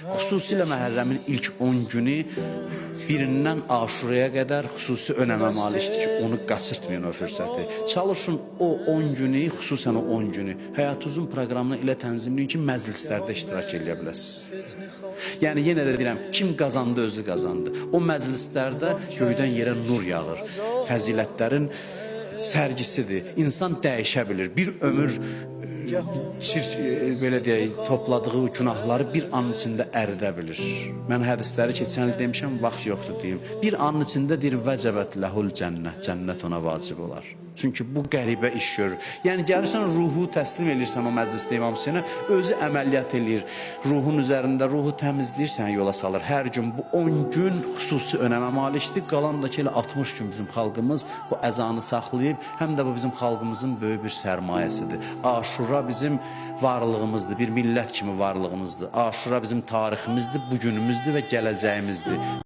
Xüsusilə Məhərrəmin ilk 10 günü birindən Aşuraya qədər xüsusi önəmə malikdir ki, onu qaçırtmayın o fürsəti. Çalışın o 10 günü, xüsusən o 10 günü həyatınızın proqramını elə tənzimləyin ki, məclislərdə iştirak edə biləsiniz. Yəni yenə də deyirəm, kim qazandı özü qazandı. O məclislərdə göydən yerə nur yağır. Fəzilətlərin sərgisidir. İnsan dəyişə bilir. Bir ömür belə deyək, topladığı günahları bir anın içində əridə bilir. Mən hədisləri keçən il demişəm, vaxt yoxdur deyim. Bir anın içində deyir, vəcəbət ləhul cənnət, cənnət ona vacib olar. Çünki bu qəribə iş görür. Yəni gəlirsən ruhu təslim edirsən o məclisdə İmam Hüseynə, özü əməliyyat eləyir. Ruhun üzərində ruhu təmizləyirsən, yola salır. Hər gün bu 10 gün xüsusi önəmə malikdir. Qalan da ki, elə 60 gün bizim xalqımız bu əzanı saxlayıb, həm də bu bizim xalqımızın böyük bir sərmayəsidir. Aşura bizim varlığımızdır, bir millət kimi varlığımızdır. Aşura bizim tariximizdir, bugünümüzdür və gələcəyimizdir.